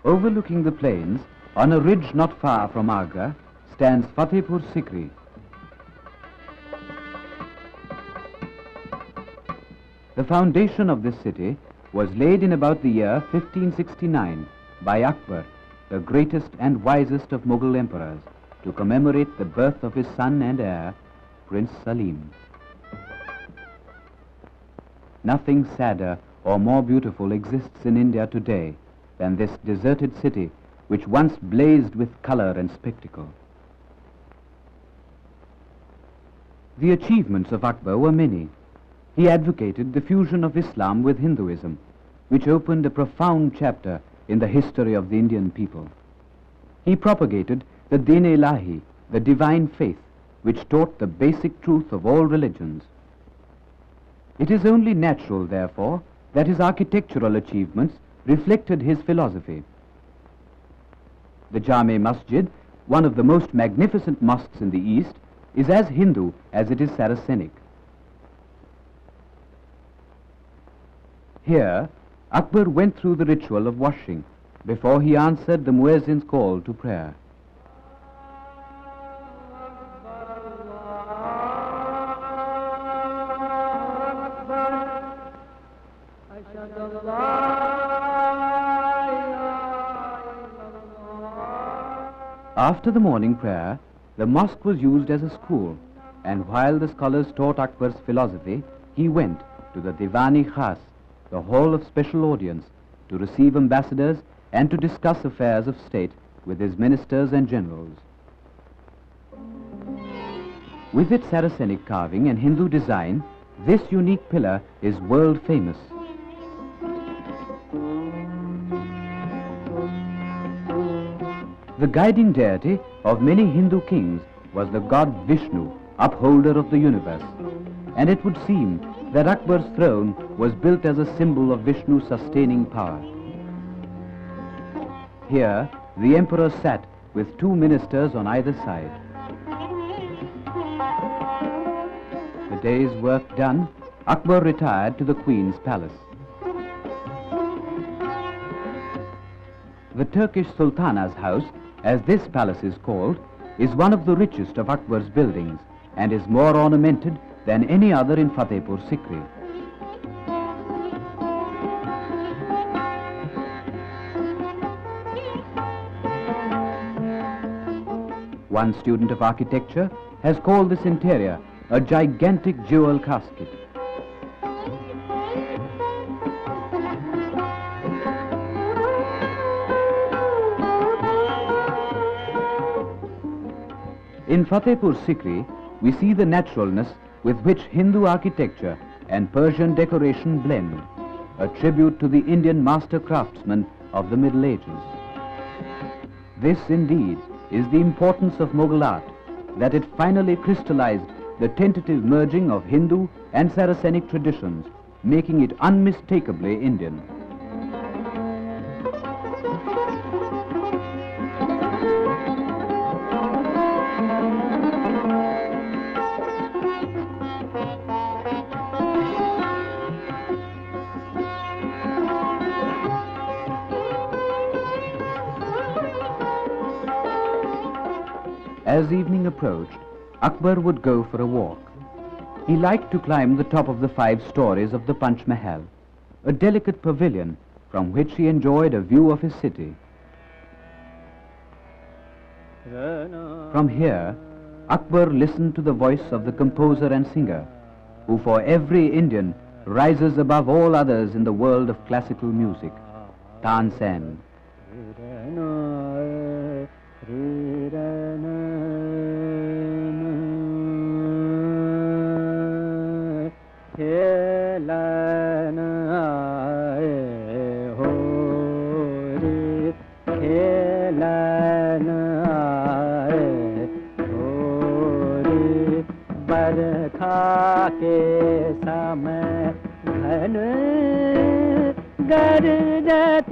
Overlooking the plains, on a ridge not far from Agra, stands Fatehpur Sikri. The foundation of this city was laid in about the year 1569 by Akbar, the greatest and wisest of Mughal emperors, to commemorate the birth of his son and heir, Prince Salim. Nothing sadder or more beautiful exists in India today than this deserted city, which once blazed with color and spectacle. The achievements of Akbar were many. He advocated the fusion of Islam with Hinduism, which opened a profound chapter in the history of the Indian people. He propagated the Din-e-Ilahi, the divine faith, which taught the basic truth of all religions. It is only natural, therefore, that his architectural achievements reflected his philosophy. The Jame Masjid, one of the most magnificent mosques in the East, is as Hindu as it is Saracenic. Here, Akbar went through the ritual of washing before he answered the muezzin's call to prayer. After the morning prayer, the mosque was used as a school, and while the scholars taught Akbar's philosophy, he went to the Divani Khas, the hall of special audience, to receive ambassadors and to discuss affairs of state with his ministers and generals. With its Saracenic carving and Hindu design, this unique pillar is world famous. The guiding deity of many Hindu kings was the god Vishnu, upholder of the universe, and it would seem that Akbar's throne was built as a symbol of Vishnu's sustaining power. Here, the emperor sat with two ministers on either side. The day's work done, Akbar retired to the Queen's palace. The Turkish Sultana's house, as this palace is called, is one of the richest of Akbar's buildings and is more ornamented than any other in Fatehpur Sikri. One student of architecture has called this interior a gigantic jewel casket. In Fatehpur Sikri, we see the naturalness with which Hindu architecture and Persian decoration blend, a tribute to the Indian master craftsmen of the Middle Ages. This, indeed, is the importance of Mughal art, that it finally crystallized the tentative merging of Hindu and Saracenic traditions, making it unmistakably Indian. As evening approached, Akbar would go for a walk. He liked to climb the top of the 5 stories of the Panch Mahal, a delicate pavilion from which he enjoyed a view of his city. From here, Akbar listened to the voice of the composer and singer, who for every Indian rises above all others in the world of classical music, Tansen. के समय गरजत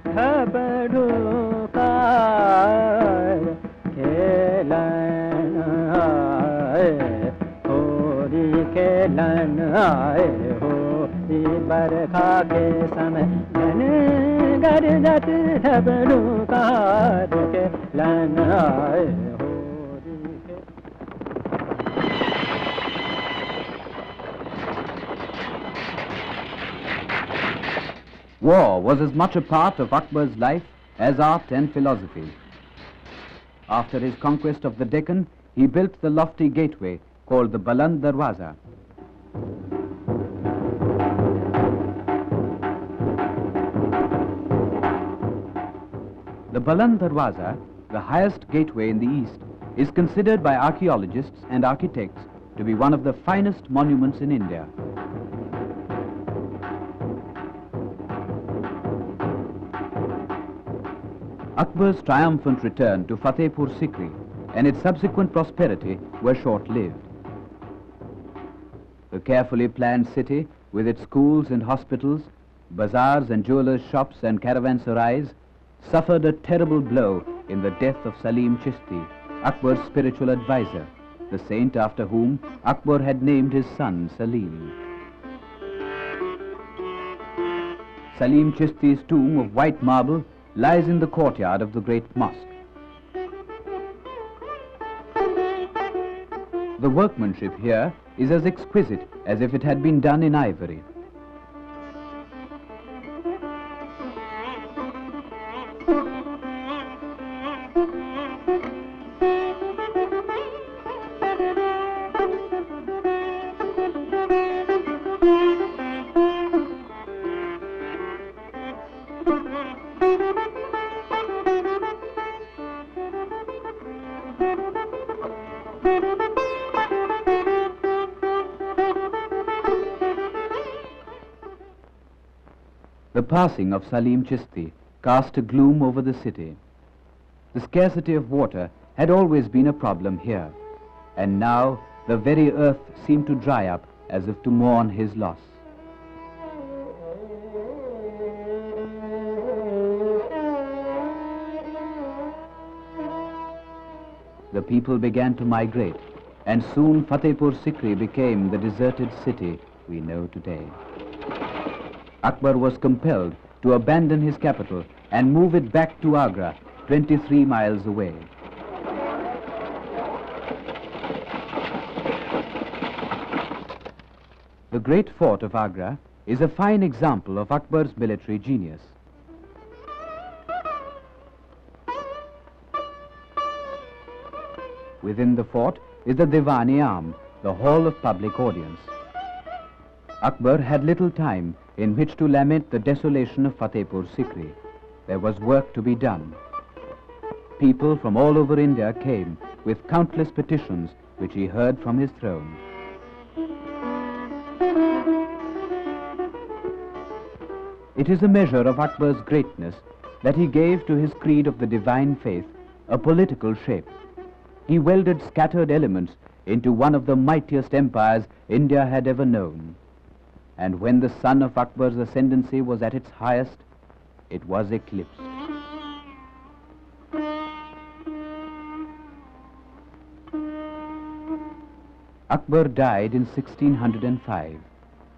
खबड़ो का खेलन आए होरी खेलन आए होरी बरखा के समय गरजत खबड़ो का खेलन आए War was as much a part of Akbar's life as art and philosophy. After his conquest of the Deccan, he built the lofty gateway called the Buland Darwaza. The Buland Darwaza, the highest gateway in the east, is considered by archaeologists and architects to be one of the finest monuments in India. Akbar's triumphant return to Fatehpur Sikri and its subsequent prosperity were short-lived. The carefully planned city, with its schools and hospitals, bazaars and jewelers' shops and caravanserais, suffered a terrible blow in the death of Salim Chishti, Akbar's spiritual advisor, the saint after whom Akbar had named his son Salim. Salim Chishti's tomb of white marble lies in the courtyard of the great mosque. The workmanship here is as exquisite as if it had been done in ivory. The passing of Salim Chishti cast a gloom over the city. The scarcity of water had always been a problem here, and now the very earth seemed to dry up as if to mourn his loss. The people began to migrate, and soon Fatehpur Sikri became the deserted city we know today. Akbar was compelled to abandon his capital and move it back to Agra, 23 miles away. The great fort of Agra is a fine example of Akbar's military genius. Within the fort is the Diwan-e-Aam, the hall of public audience. Akbar had little time in which to lament the desolation of Fatehpur Sikri. There was work to be done. People from all over India came with countless petitions which he heard from his throne. It is a measure of Akbar's greatness that he gave to his creed of the divine faith a political shape. He welded scattered elements into one of the mightiest empires India had ever known. And when the sun of Akbar's ascendancy was at its highest, it was eclipsed. Akbar died in 1605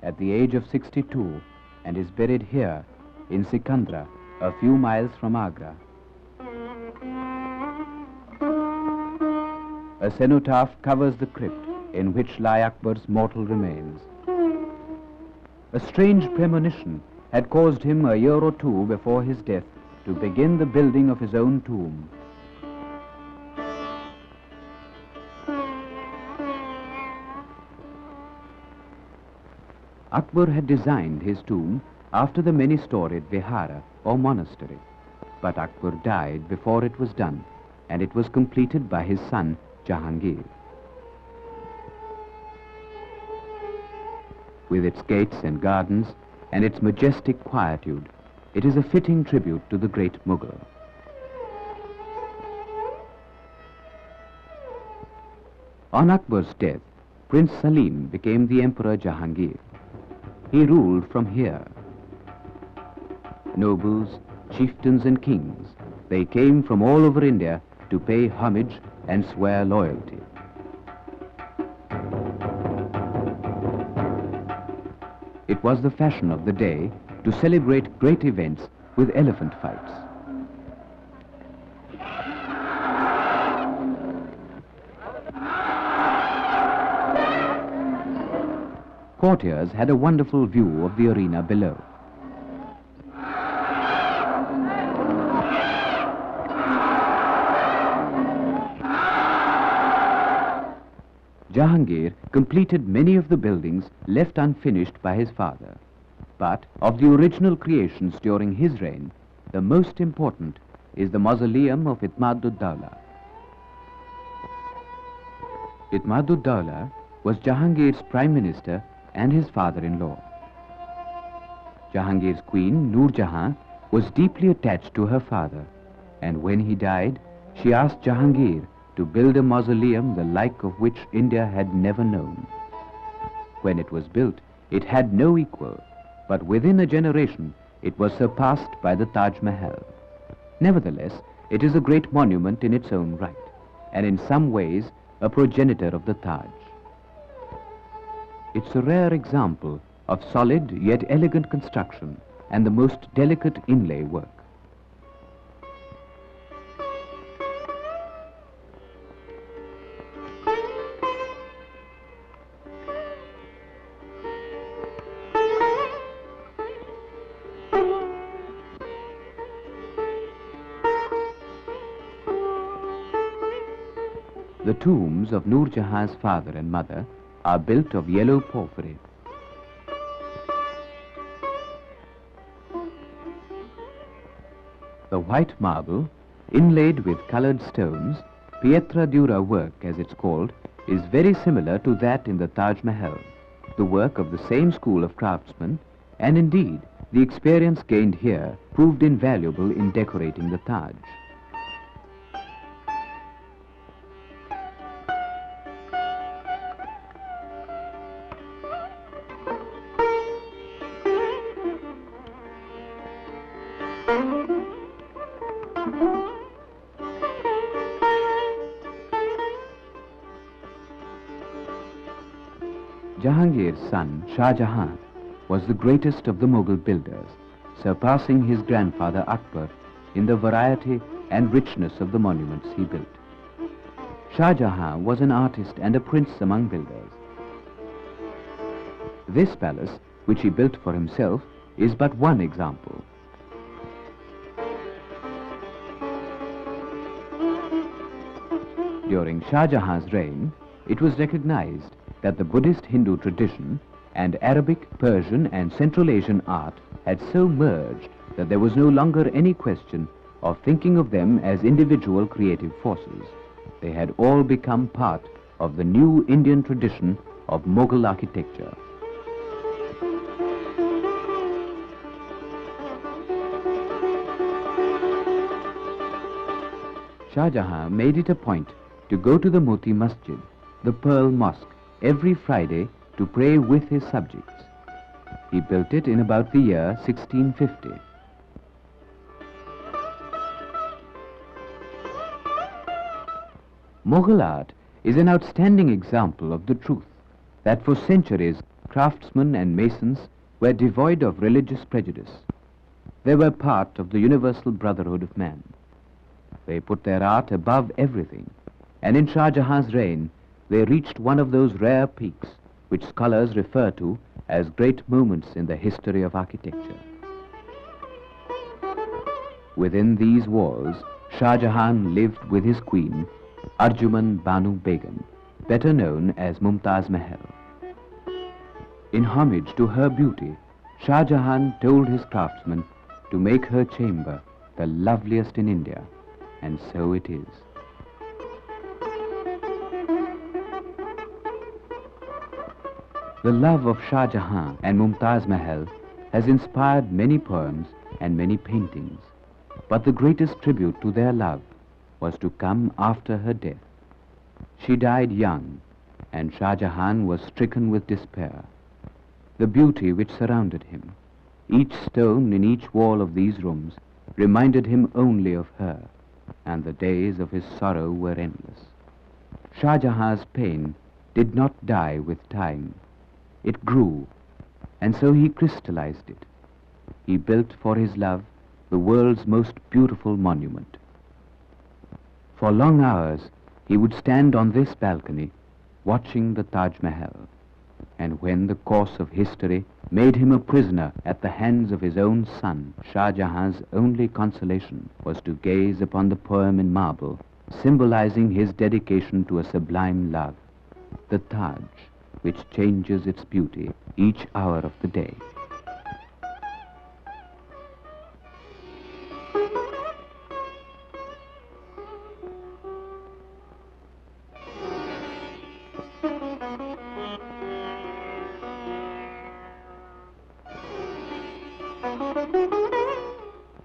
at the age of 62 and is buried here in Sikandra, a few miles from Agra. A cenotaph covers the crypt in which lie Akbar's mortal remains. A strange premonition had caused him a year or two before his death to begin the building of his own tomb. Akbar had designed his tomb after the many-storied vihara or monastery, but Akbar died before it was done, and it was completed by his son Jahangir. With its gates and gardens and its majestic quietude, it is a fitting tribute to the great Mughal. On Akbar's death, Prince Salim became the Emperor Jahangir. He ruled from here. Nobles, chieftains and kings, they came from all over India to pay homage and swear loyalty. It was the fashion of the day to celebrate great events with elephant fights. Courtiers had a wonderful view of the arena below. Jahangir completed many of the buildings left unfinished by his father. But of the original creations during his reign, the most important is the mausoleum of Itmad-ud-Dawla. Itmad-ud-Dawla was Jahangir's prime minister and his father-in-law. Jahangir's queen, Noor Jahan, was deeply attached to her father, and when he died, she asked Jahangir to build a mausoleum the like of which India had never known. When it was built, it had no equal, but within a generation it was surpassed by the Taj Mahal. Nevertheless, it is a great monument in its own right, and in some ways a progenitor of the Taj. It's a rare example of solid yet elegant construction and the most delicate inlay work. The tombs of Noor Jahan's father and mother are built of yellow porphyry. The white marble, inlaid with colored stones, pietra dura work as it's called, is very similar to that in the Taj Mahal, the work of the same school of craftsmen, and indeed the experience gained here proved invaluable in decorating the Taj. Jahangir's son, Shah Jahan, was the greatest of the Mughal builders, surpassing his grandfather Akbar in the variety and richness of the monuments he built. Shah Jahan was an artist and a prince among builders. This palace, which he built for himself, is but one example. During Shah Jahan's reign, it was recognized that the Buddhist Hindu tradition and Arabic, Persian and Central Asian art had so merged that there was no longer any question of thinking of them as individual creative forces. They had all become part of the new Indian tradition of Mughal architecture. Shah Jahan made it a point to go to the Moti Masjid, the Pearl Mosque, every Friday to pray with his subjects. He built it in about the year 1650. Mughal art is an outstanding example of the truth that for centuries craftsmen and masons were devoid of religious prejudice. They were part of the universal brotherhood of man. They put their art above everything, and in Shah Jahan's reign they reached one of those rare peaks which scholars refer to as great moments in the history of architecture. Within these walls, Shah Jahan lived with his queen, Arjuman Banu Begum, better known as Mumtaz Mahal. In homage to her beauty, Shah Jahan told his craftsmen to make her chamber the loveliest in India, and so it is. The love of Shah Jahan and Mumtaz Mahal has inspired many poems and many paintings, but the greatest tribute to their love was to come after her death. She died young, and Shah Jahan was stricken with despair. the beauty which surrounded him. Each stone in each wall of these rooms reminded him only of her, and the days of his sorrow were endless. Shah Jahan's pain did not die with time. It grew, and so he crystallized it. He built for his love the world's most beautiful monument. For long hours he would stand on this balcony watching the Taj Mahal, and when the course of history made him a prisoner at the hands of his own son, Shah Jahan's only consolation was to gaze upon the poem in marble, symbolizing his dedication to a sublime love, the Taj, which changes its beauty each hour of the day.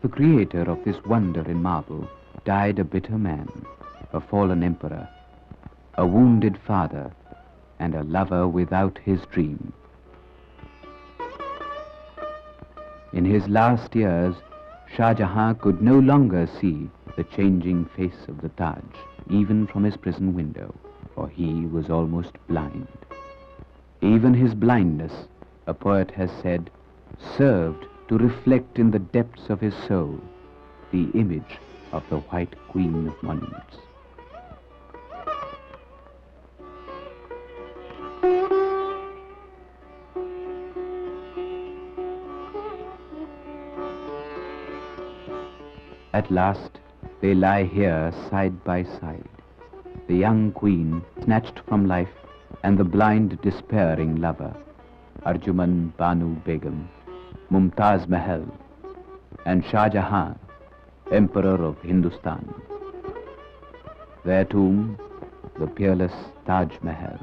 The creator of this wonder in marble died a bitter man, a fallen emperor, a wounded father, and a lover without his dream. In his last years, Shah Jahan could no longer see the changing face of the Taj, even from his prison window, for he was almost blind. Even his blindness, a poet has said, served to reflect in the depths of his soul the image of the White Queen of Monuments. At last, they lie here side by side, the young queen snatched from life and the blind despairing lover, Arjuman Banu Begum, Mumtaz Mahal, and Shah Jahan, Emperor of Hindustan. Their tomb, the peerless Taj Mahal.